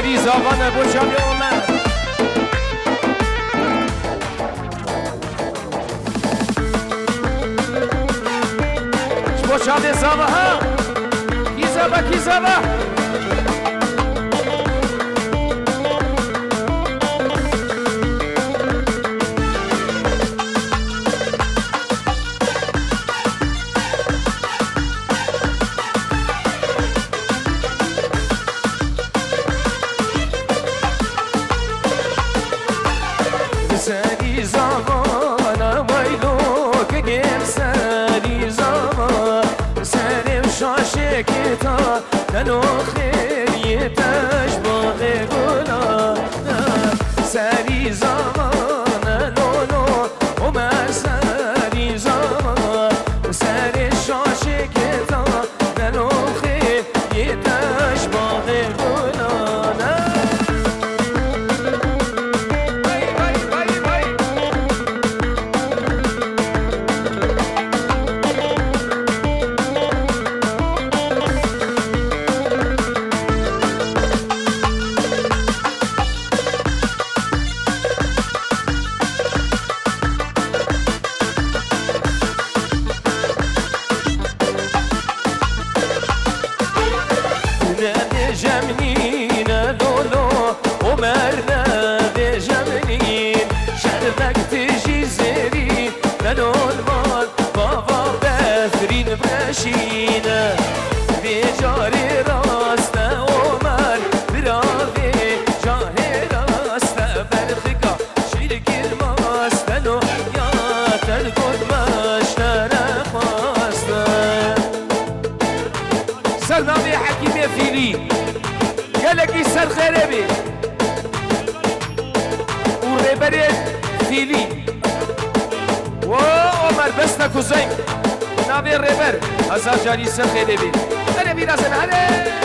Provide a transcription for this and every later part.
سری زاغانه بوچم اومد بوچم زاغه ها کی زاغه سری زاغانه ویلو که گم سری زاغانه سرم شاشه کتا دلو خیلی تشباغ گلا سری زاغانه لولو عمر سری زاغانه سر شاشه کتا دلو خیلی تشباغ گلا شینه بیجاری راسته عمر براوی جاه راسته برخکا شیرگیر ماستن و یا ترگون مشتر خواسته سرنامه حکیم فیلی گلگی سر خیره بی و ریبری فیلی و عمر بسته کزنگ ناوی ریبر هزار جاری سر خیلی بی بره بیرازن هره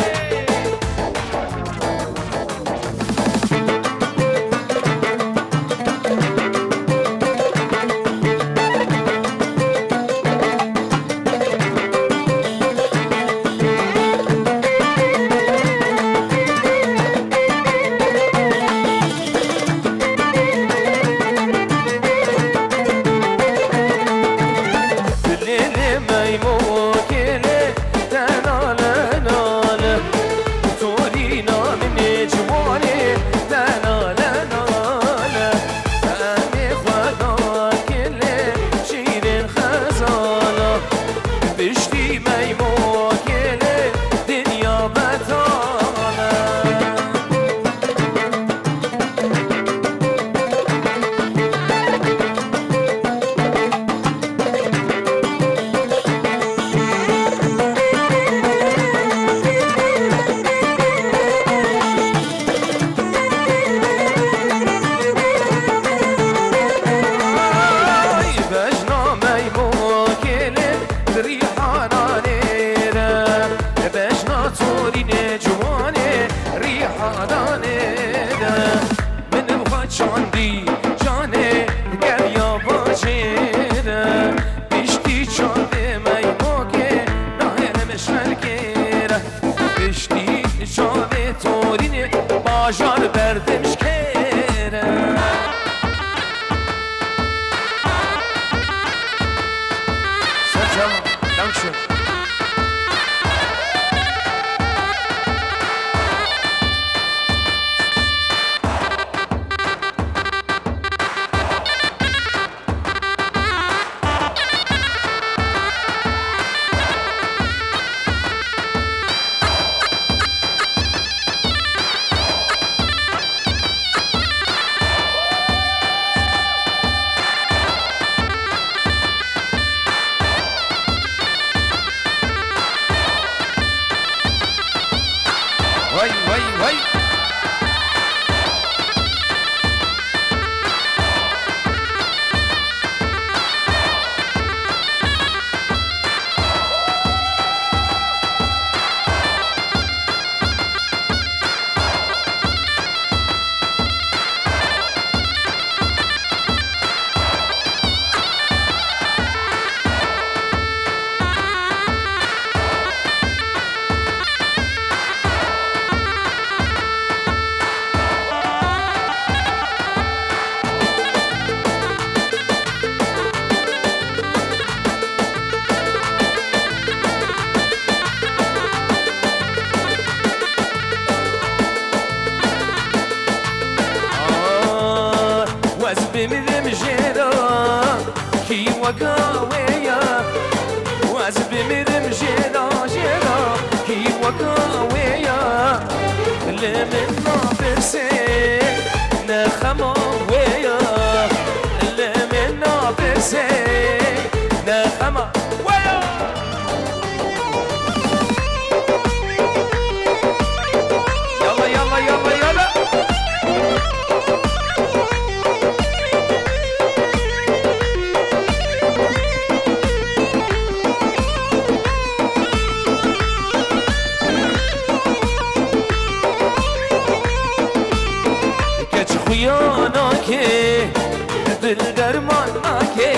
باجار بردمش کره سلام دانکشون وكا ويا وازب بمرم جيلا جيلا كي وكا ويا اللي من نابرسي نخما ويا اللي من نابرسي نخما ويا يلا يلا يلا يلا خياناكي دل درماناكي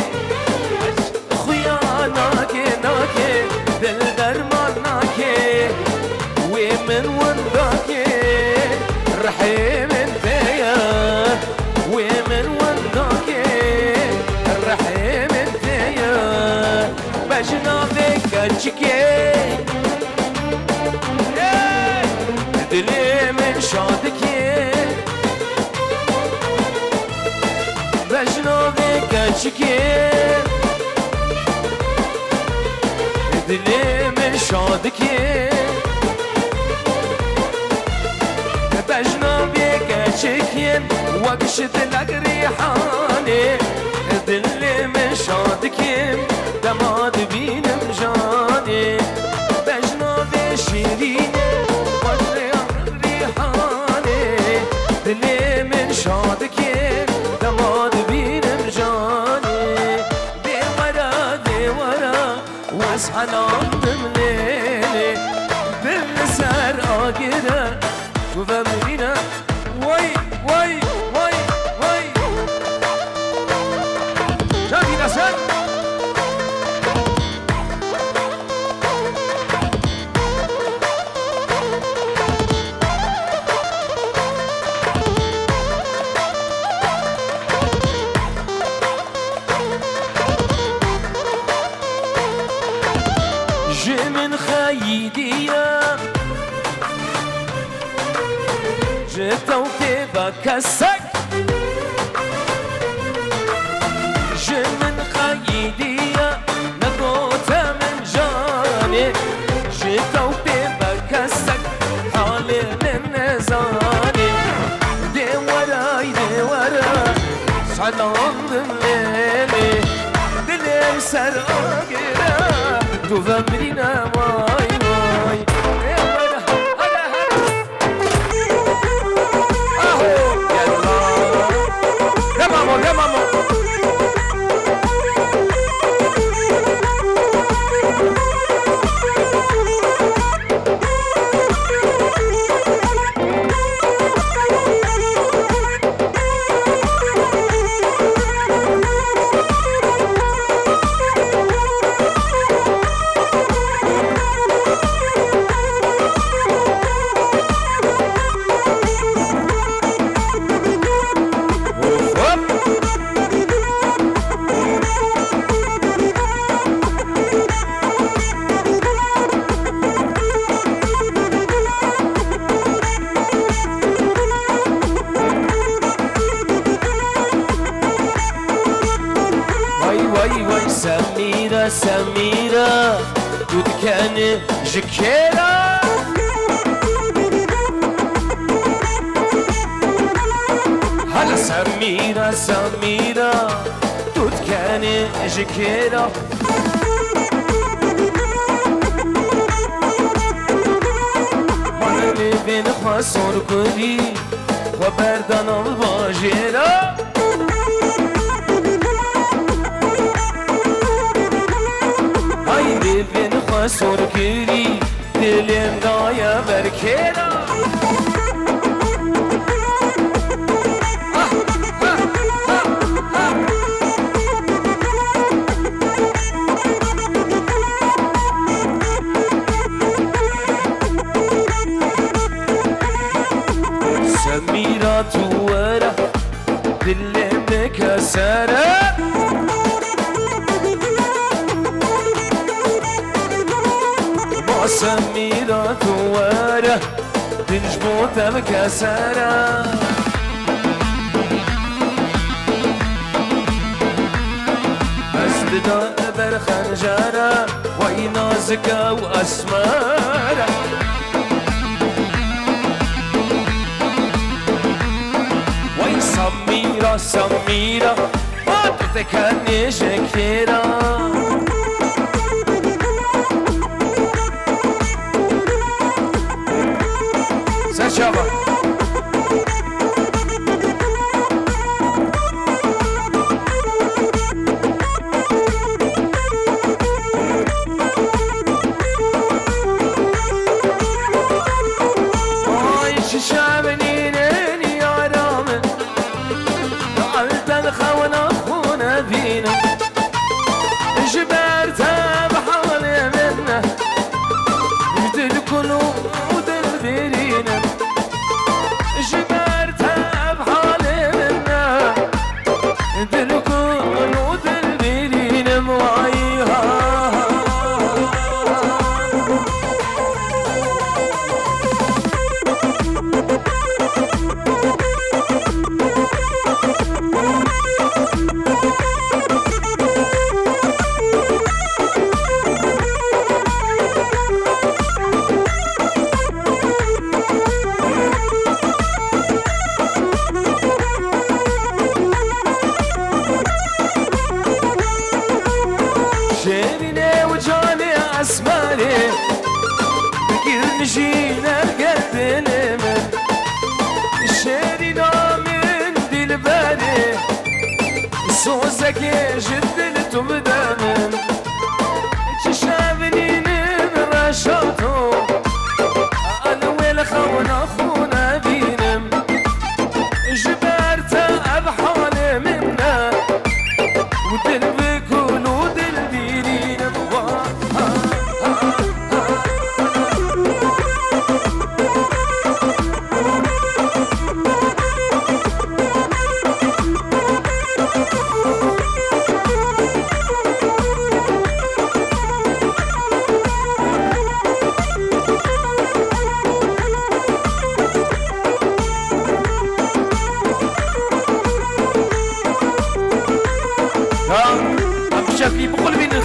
خياناكي ناكي دل درماناكي ومن ونداكي رحيم انتيا ومن ونداكي رحيم انتيا بجنابك اتشكي دلي من شادكي بجنابك اتشكي دلي من شادكي بجنابك اتشكي وقشت لك ريحاني دلي من شادكي دماد بينم جاني بجنابي شيريني وقري ريحاني دلي من شادكي دماد بينم جاني دي ورا واسحنان بمليلي بالنسار آقرة وفمرينا وي وي وي وي شاكي نسان من خيدية جيتو بكسك من خيدية نقوت من جاني جيتو بكسك حالي من نزاني دي ورا سلام دمليلي دلي سر آقرة تفمرينا واي واي هلا اهو يلا يا ماما يا ماما سميرة سميرة تدكن جكيرة هلا سميرة سميرة تدكن جكيرة من بين خسر كري وبردن الباجرة بين خسر كري دلم دايا بركيرا سميرة توارا دلم كسرة سميرة توارة تنجبوتها بكسرة بس بدا بر خنجره وای نازکه و اسمره وای سمیرا سمیرا ما تو تکنی شکیرا سچابا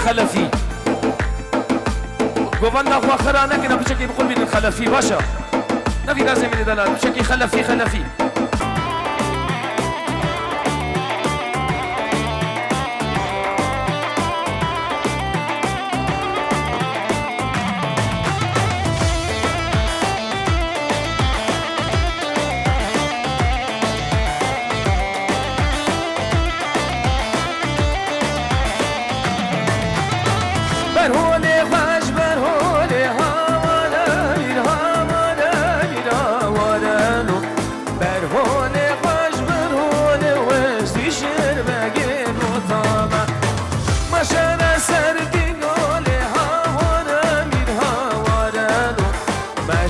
خلفي قبلنا اخو اخرانا كنا بشكل بقول بين الخلفي باشا نبي لازم من دلال بشكل خلفي خلفي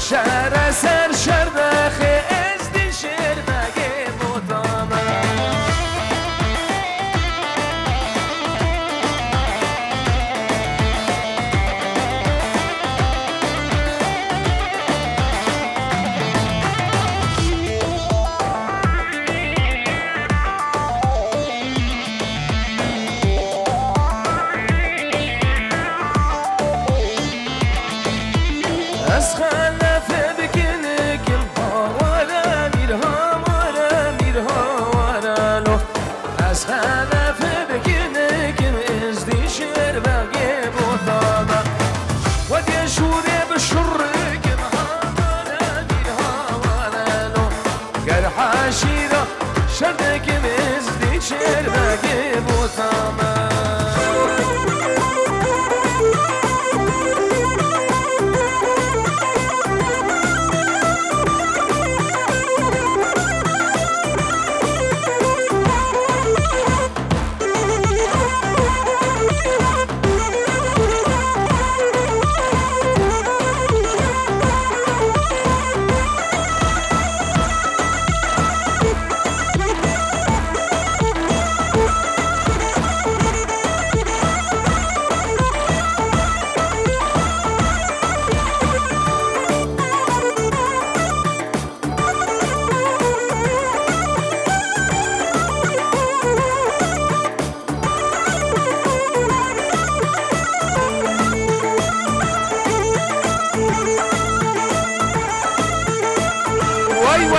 شهر سر شردخه از دی شربگه مطامه از خلفه بکنه کل باوره میرها واره میرها واره لو از خلفه بکنه کل از دی شربگه مطامه و دی شوره بشره کل واره میرها واره لو گر حاشیره شرده کل از دی شربگه مطامه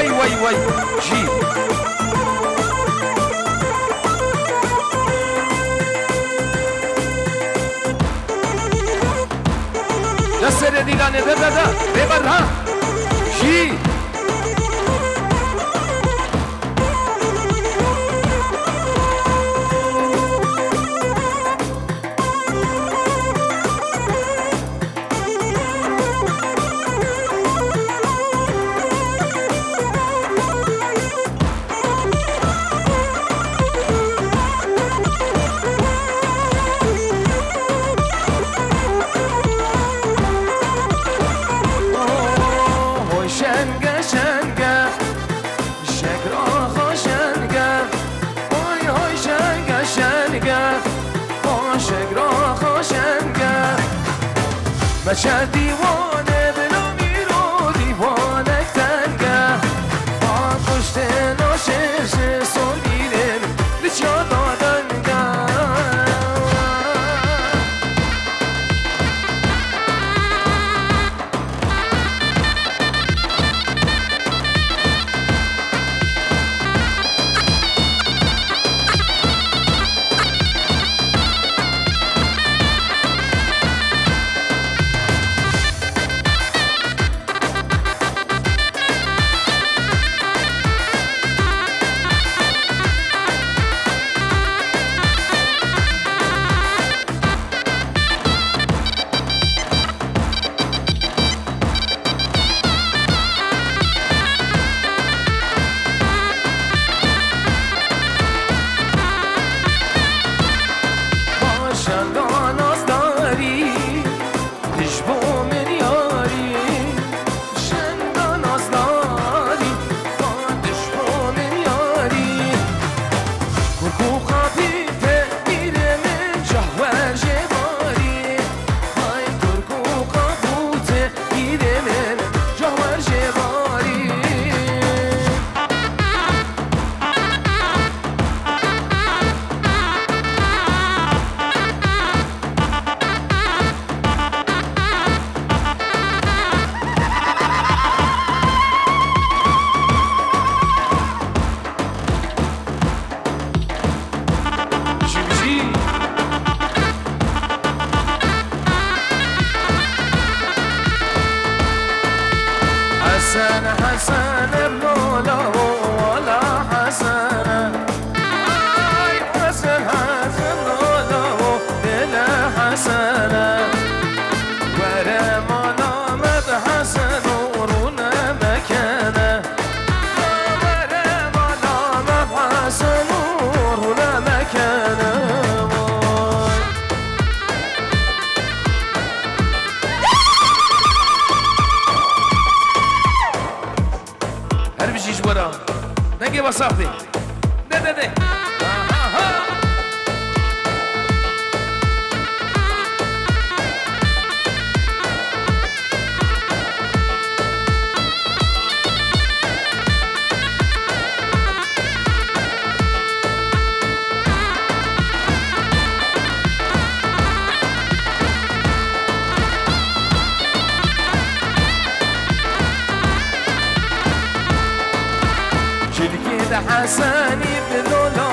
وای جی دست دیلانه ده ببر ها جی بچه دیوانه بلا میرو دیوانه تنگه با پشت ناشش سر میرم لچیا دادنگه حسن بلولا ولا حسن اي حسن بلولا ولا حسن ورا ما حسن ورونا مكانه ورا ما حسن ورونا مكانه نجي وصافي ده حسني بلولا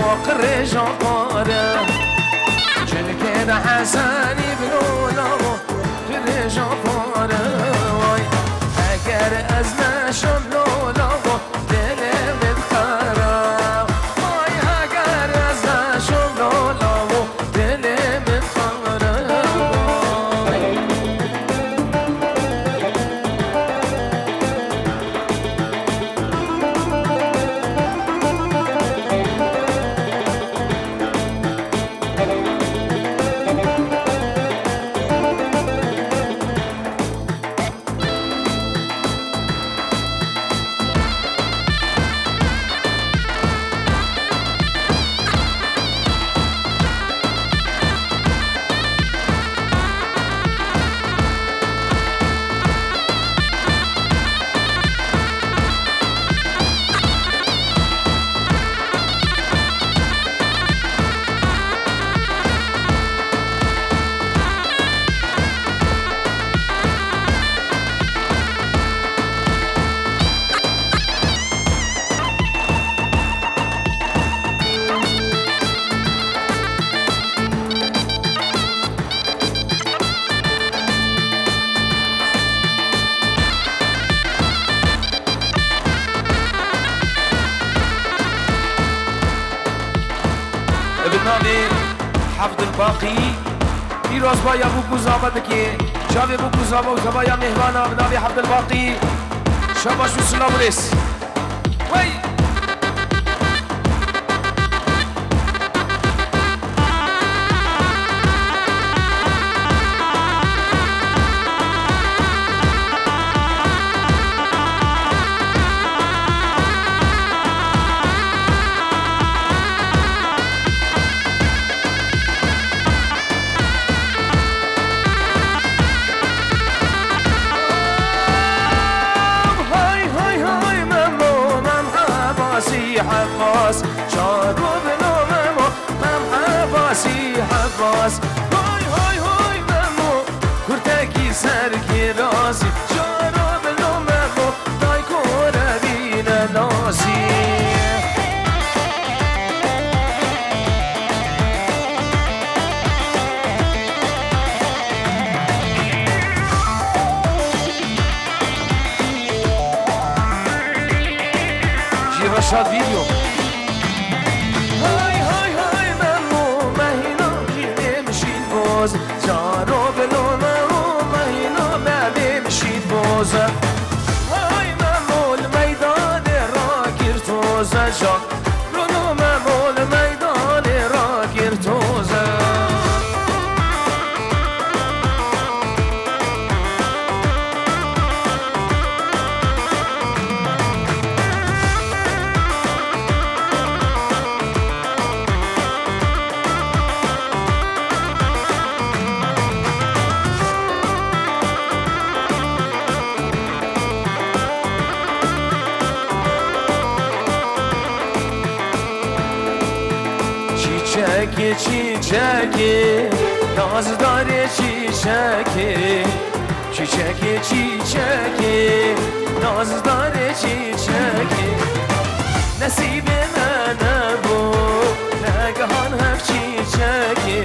وقر جبارة جل كده حسني بلولا وقر جبارة واي اگر از نشم لولا دل متخرا واي اگر از نشم لولا دل متخرا حفظ الباقي پیروز بایا بو گزابه دکی شاوی بو گزابه و تبایا مهوانا بنابی حفظ الباقي شاباش و سلام ریس وی حباس شارو بنو ممو مم حباسی حباس هاي هاي هاي ممو کرتکی سرکی راسی شارو بنو ممو دای کوره بین ناسی رشاد فيديو هاي هاي هاي ممو مهينا بيمشي بوز جارو بلو ممو مهينا ما بيمشي بوز هاي ممو الميدان راكر توز جاك رونو ممو الميدان راكر توز چیچکی چیچکی ناز داره چیچکی چیچکی چیچکی ناز داره چیچکی نصیب من نبو نگهان هف چیچکی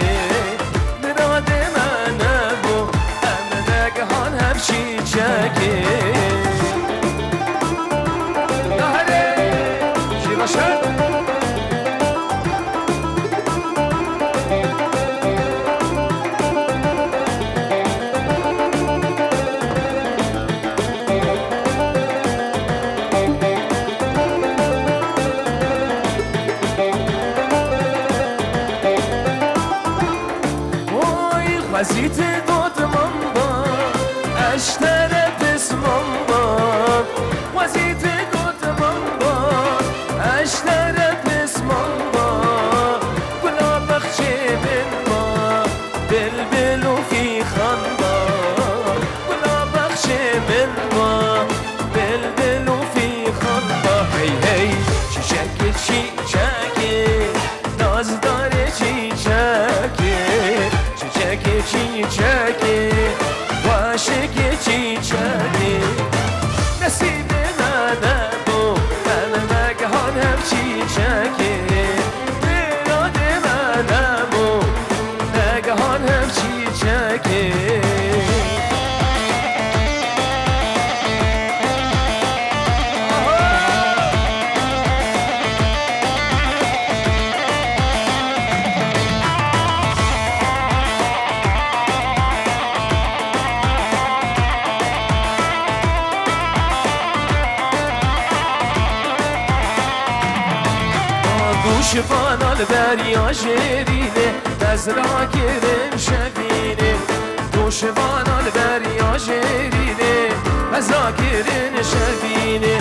مراد من نبو هم نگهان هف چیچکی نهره چی باشه؟ وزيت دوت مامبا اشترى بس مامبا وزيت دوت مامبا اشترى بس مامبا كنا بخشي من ما بلبلو في خنبا كنا بخشي من ما بلبلو في خنبا هي هي شيشاكي شيشاكي ناز داري شيشاكي چیچکی چیچکی واشکی چیچکی نصیب نبو من نگهان هم چیچکی مراد من نبو نگهان هم چیچکی دوشبان البریا شیرینه نزرا کرم شبینه دوشبان البریا شیرینه نزرا کرم شبینه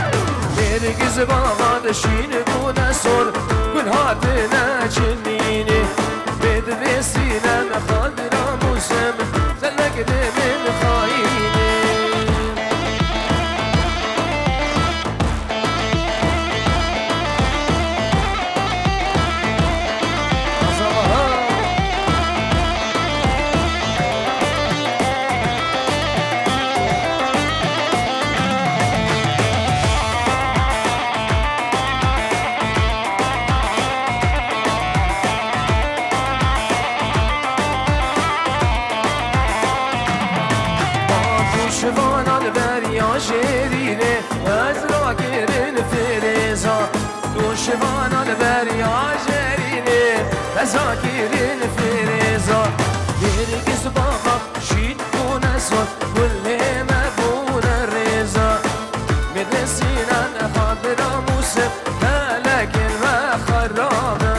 نرگز باغاد شین گونه سر گل هات نچنینه بد بسینه نخاد راموسم زنگ من خاینه شوان البریا شیرینه از را گرن فریزا دوشوان البریا شیرینه از را گرن فریزا نرگس باغا شید بونه زود گله مبونه ریزا مدرسینا خاطر موسف فلک و خرابه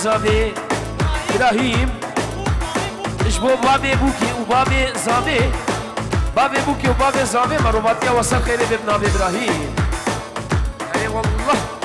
زاوی ابراهیم اش بو بابی بوکی و بابی زاوی بابی بوکی و بابی زاوی مروباتی وصل خیلی ببنا ابراهیم ای والله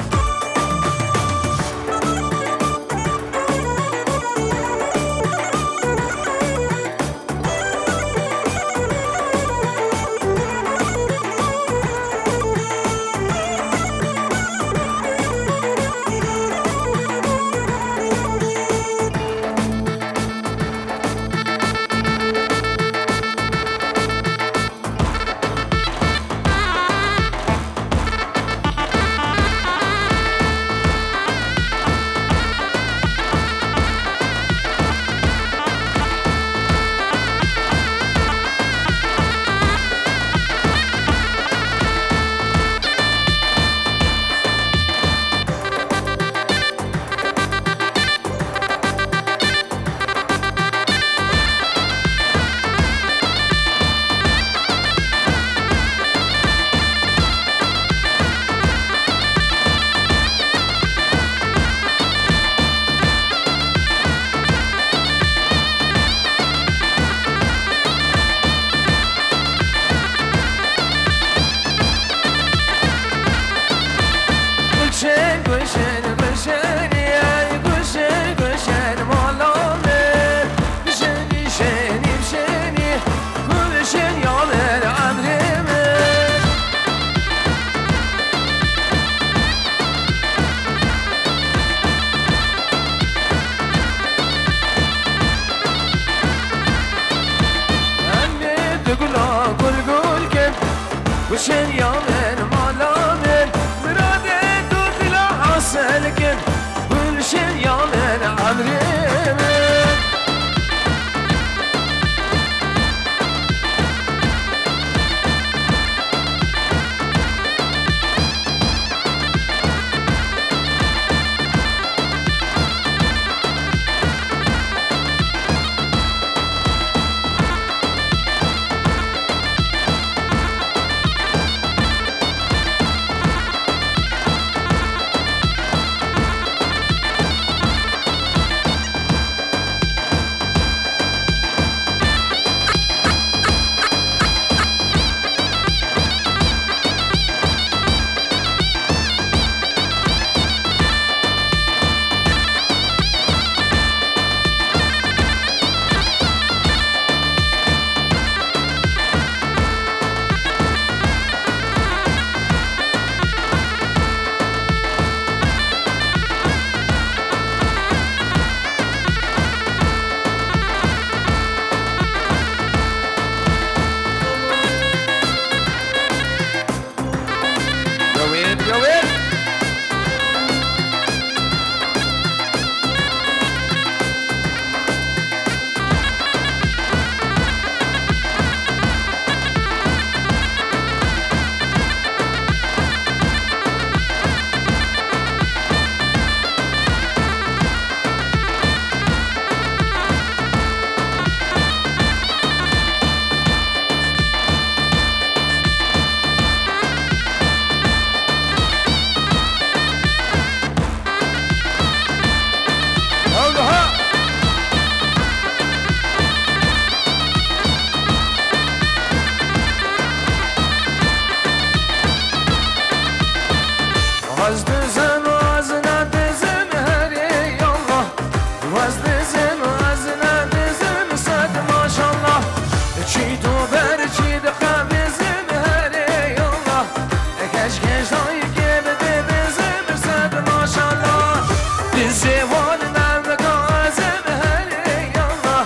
زمان ممکازم هری الله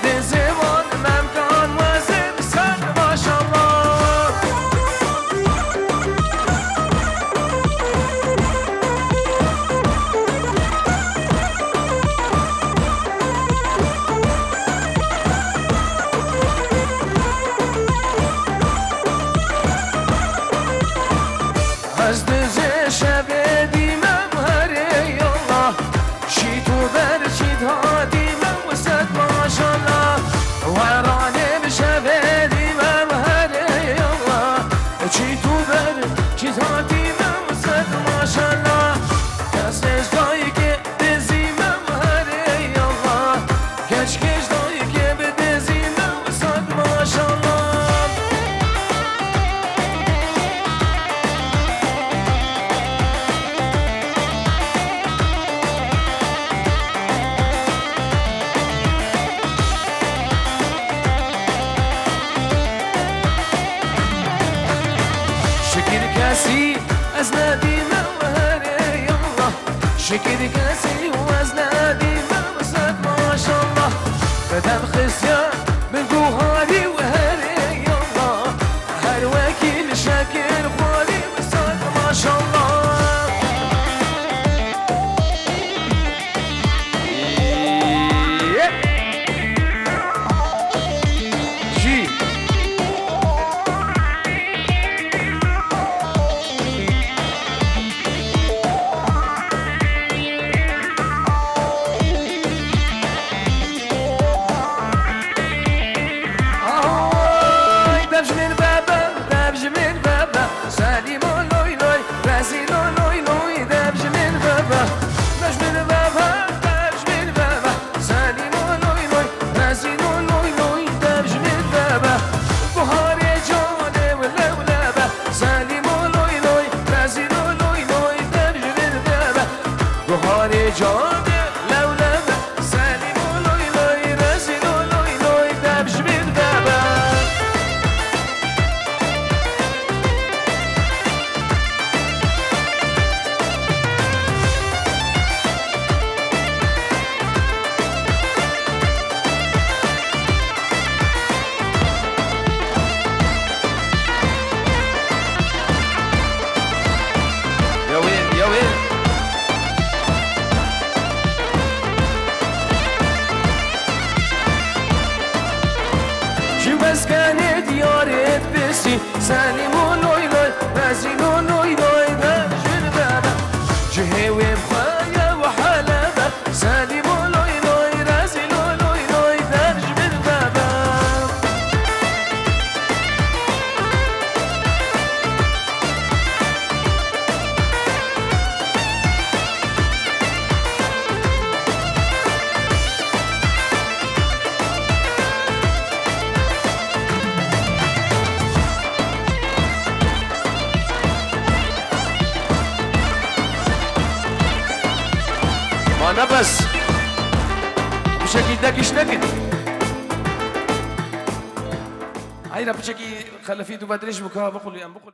دی زمان ممکازم سر ماشالله از دز شب دیمم هری الله شی تو بر چی دادیمم وسط ماشالله ورانه شب دیمم هری الله چی تو بر چی دادیمم وسط ماشالله کس دایی که دزیمم هری الله کش دایی که بدزیمم وسط ماشالله كاسي أزنادي موهري الله شكر كاسي وأزنادي موسد ما شاء الله بدم خسيان من جوهري وهري الله هر وكيل شاكر خالي وسد ما شاء الله جي جان لولب سلیم و لوی لوی رزین و لوی لوی دبج بین بابا يا وين يا وين بس كانت ديارت بسي سليم ولوي لوي رزين ولوي لوي دجن بابا جهوي بخايا وحلبة سليم ولوي لوي رزين ولوي لوي دجن بابا أنا بس بشكل داكش نكت هاي بشكل خلفي دو بدريش بكا بقول